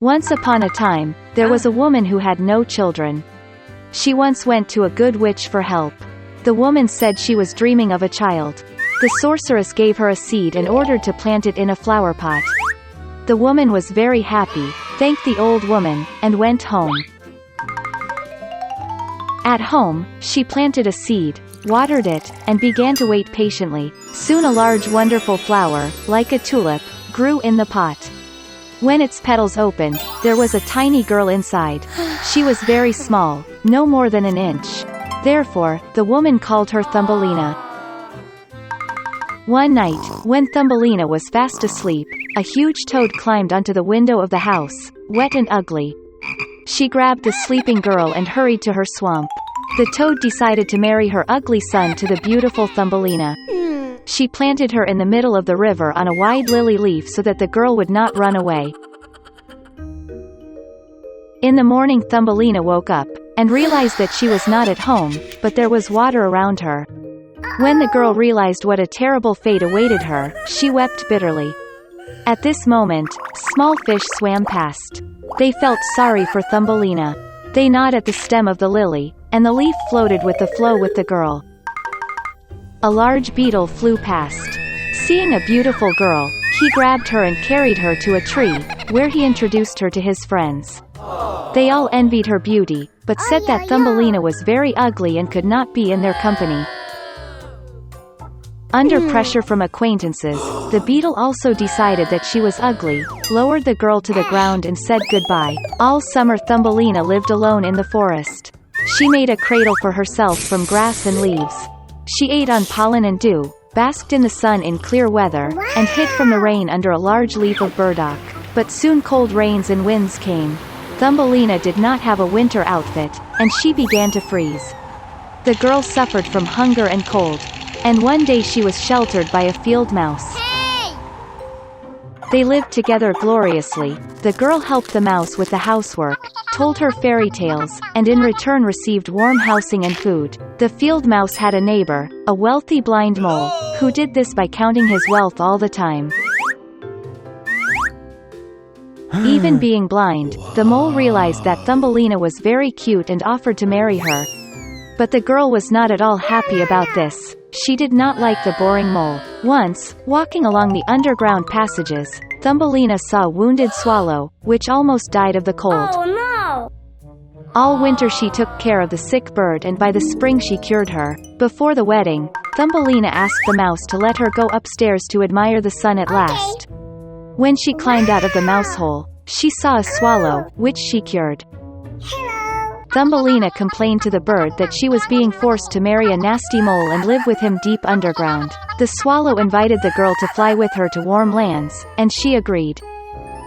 Once upon a time, there was a woman who had no children. She once went to a good witch for help. The woman said she was dreaming of a child. The sorceress gave her a seed and ordered to plant it in a flower pot. The woman was very happy, thanked the old woman, and went home. At home, she planted a seed, watered it, and began to wait patiently. Soon a large wonderful flower, like a tulip, grew in the pot. When its petals opened, there was a tiny girl inside. She was very small, no more than an inch. Therefore, the woman called her Thumbelina. One night, when Thumbelina was fast asleep, a huge toad climbed onto the window of the house, wet and ugly. She grabbed the sleeping girl and hurried to her swamp. The toad decided to marry her ugly son to the beautiful Thumbelina. She planted her in the middle of the river on a wide lily leaf so that the girl would not run away. In the morning, Thumbelina woke up, and realized that she was not at home, but there was water around her. When the girl realized what a terrible fate awaited her, she wept bitterly. At this moment, small fish swam past. They felt sorry for Thumbelina. They gnawed at the stem of the lily, and the leaf floated with the flow with the girl. A large beetle flew past. Seeing a beautiful girl, he grabbed her and carried her to a tree, where he introduced her to his friends. They all envied her beauty, but said that Thumbelina was very ugly and could not be in their company. Under pressure from acquaintances, the beetle also decided that she was ugly, lowered the girl to the ground and said goodbye. All summer Thumbelina lived alone in the forest. She made a cradle for herself from grass and leaves. She ate on pollen and dew, basked in the sun in clear weather, and hid from the rain under a large leaf of burdock. But soon cold rains and winds came. Thumbelina did not have a winter outfit, and she began to freeze. The girl suffered from hunger and cold, and one day she was sheltered by a field mouse. They lived together gloriously. The girl helped the mouse with the housework, told her fairy tales, and in return received warm housing and food. The field mouse had a neighbor, a wealthy blind mole, who did this by counting his wealth all the time. Even being blind, the mole realized that Thumbelina was very cute and offered to marry her. But the girl was not at all happy about this. She did not like the boring mole. Once, walking along the underground passages, Thumbelina saw a wounded swallow, which almost died of the cold. Oh no! All winter she took care of the sick bird and by the spring she cured her. Before the wedding, Thumbelina asked the mouse to let her go upstairs to admire the sun at last. When she climbed out of the mouse hole, she saw a swallow, which she cured. Thumbelina complained to the bird that she was being forced to marry a nasty mole and live with him deep underground. The swallow invited the girl to fly with her to warm lands, and she agreed.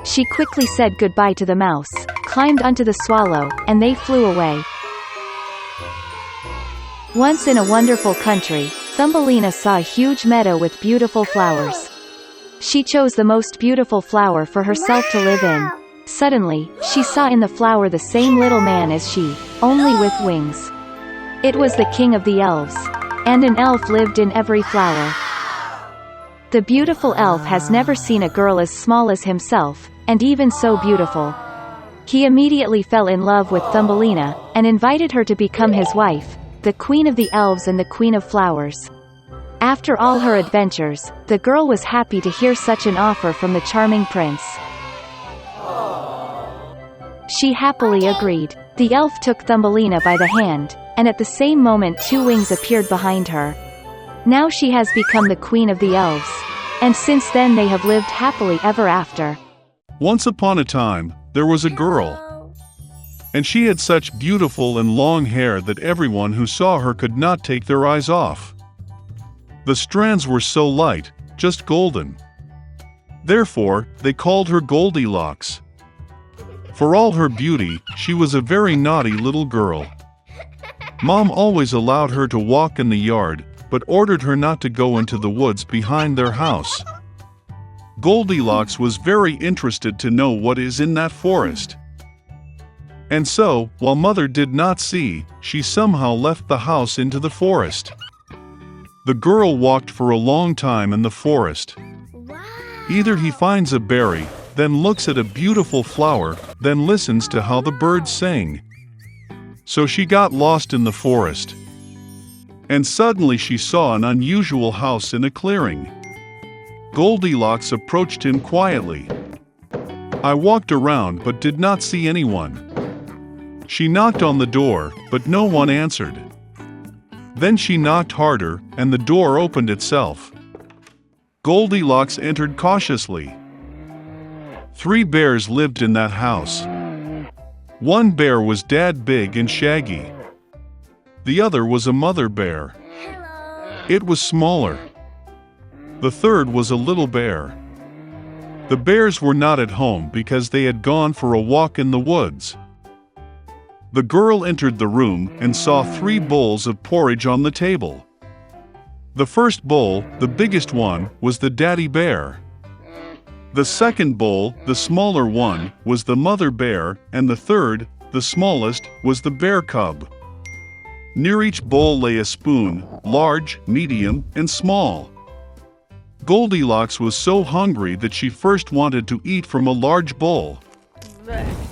She quickly said goodbye to the mouse, climbed onto the swallow, and they flew away. Once in a wonderful country, Thumbelina saw a huge meadow with beautiful flowers. She chose the most beautiful flower for herself to live in. Suddenly, she saw in the flower the same little man as she, only with wings. It was the king of the elves. And an elf lived in every flower. The beautiful elf has never seen a girl as small as himself, and even so beautiful. He immediately fell in love with Thumbelina, and invited her to become his wife, the queen of the elves and the queen of flowers. After all her adventures, the girl was happy to hear such an offer from the charming prince. She happily agreed. The elf took Thumbelina by the hand, and at the same moment 2 wings appeared behind her. Now she has become the queen of the elves. And since then they have lived happily ever after. Once upon a time, there was a girl. And she had such beautiful and long hair that everyone who saw her could not take their eyes off. The strands were so light, just golden. Therefore, they called her Goldilocks. For all her beauty, she was a very naughty little girl. Mom always allowed her to walk in the yard, but ordered her not to go into the woods behind their house. Goldilocks was very interested to know what is in that forest. And so, while Mother did not see, she somehow left the house into the forest. The girl walked for a long time in the forest. Either he finds a berry, then looks at a beautiful flower, then listens to how the birds sing. So she got lost in the forest. And suddenly she saw an unusual house in a clearing. Goldilocks approached him quietly. I walked around but did not see anyone. She knocked on the door, but no one answered. Then she knocked harder, and the door opened itself. Goldilocks entered cautiously. 3 bears lived in that house. One bear was dad big and shaggy. The other was a mother bear. It was smaller. The third was a little bear. The bears were not at home because they had gone for a walk in the woods. The girl entered the room and saw 3 bowls of porridge on the table. The first bowl, the biggest one, was the daddy bear. The second bowl, the smaller one, was the mother bear, and the third, the smallest, was the bear cub. Near each bowl lay a spoon, large, medium, and small. Goldilocks was so hungry that she first wanted to eat from a large bowl.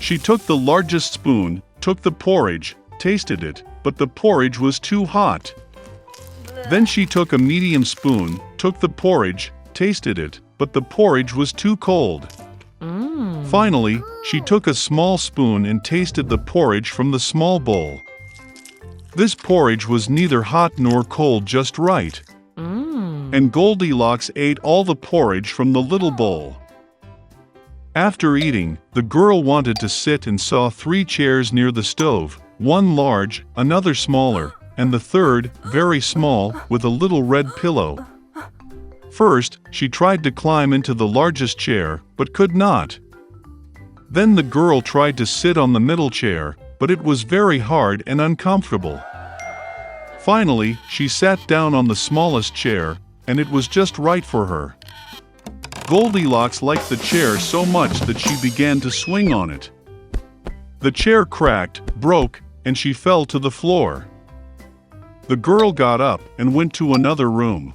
She took the largest spoon, took the porridge, tasted it, but the porridge was too hot. Then she took a medium spoon, took the porridge, tasted it, but the porridge was too cold. Finally, she took a small spoon and tasted the porridge from the small bowl. This porridge was neither hot nor cold, just right. And Goldilocks ate all the porridge from the little bowl. After eating, the girl wanted to sit and saw 3 chairs near the stove, one large, another smaller, and the third, very small, with a little red pillow. First, she tried to climb into the largest chair, but could not. Then the girl tried to sit on the middle chair, but it was very hard and uncomfortable. Finally, she sat down on the smallest chair, and it was just right for her. Goldilocks liked the chair so much that she began to swing on it. The chair cracked, broke, and she fell to the floor. The girl got up and went to another room.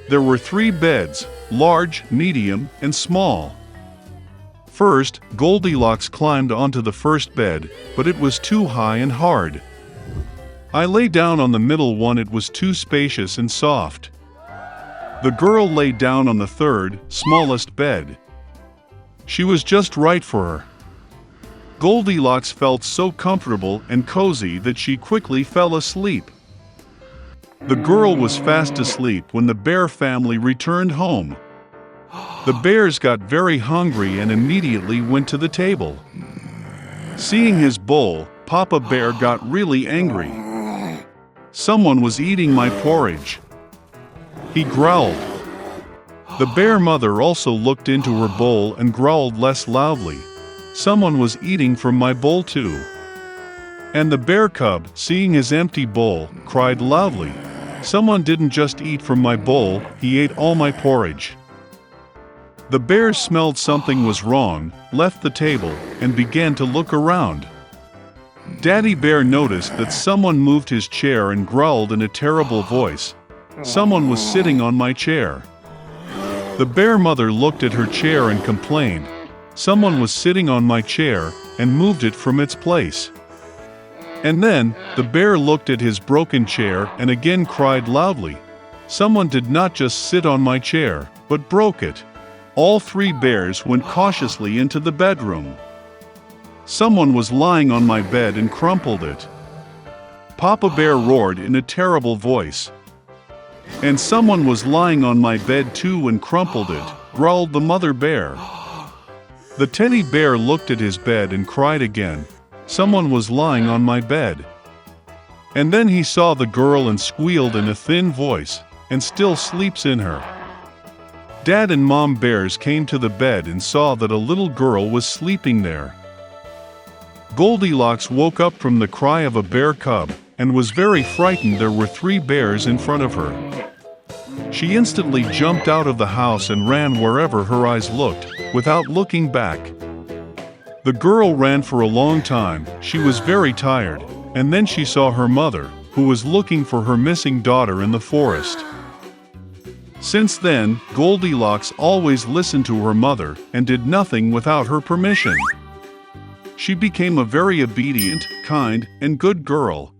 There were 3 beds, large, medium, and small. First, Goldilocks climbed onto the first bed, but it was too high and hard. I lay down on the middle one, it was too spacious and soft. The girl lay down on the third, smallest bed. She was just right for her. Goldilocks felt so comfortable and cozy that she quickly fell asleep. The girl was fast asleep when the bear family returned home. The bears got very hungry and immediately went to the table. Seeing his bowl, Papa Bear got really angry. Someone was eating my porridge. He growled. The bear mother also looked into her bowl and growled less loudly. Someone was eating from my bowl too. And the bear cub, seeing his empty bowl, cried loudly. Someone didn't just eat from my bowl, he ate all my porridge. The bears smelled something was wrong, left the table, and began to look around. Daddy Bear noticed that someone moved his chair and growled in a terrible voice. Someone was sitting on my chair. The bear mother looked at her chair and complained. Someone was sitting on my chair and moved it from its place. And then, the bear looked at his broken chair and again cried loudly. Someone did not just sit on my chair, but broke it. All 3 bears went cautiously into the bedroom. Someone was lying on my bed and crumpled it. Papa Bear roared in a terrible voice. And someone was lying on my bed too and crumpled it, growled the mother bear. The teddy bear looked at his bed and cried again. Someone was lying on my bed. And then he saw the girl and squealed in a thin voice, and still sleeps in her. Dad and Mom bears came to the bed and saw that a little girl was sleeping there. Goldilocks woke up from the cry of a bear cub, and was very frightened. There were 3 bears in front of her. She instantly jumped out of the house and ran wherever her eyes looked, without looking back. The girl ran for a long time, she was very tired, and then she saw her mother, who was looking for her missing daughter in the forest. Since then, Goldilocks always listened to her mother and did nothing without her permission. She became a very obedient, kind, and good girl,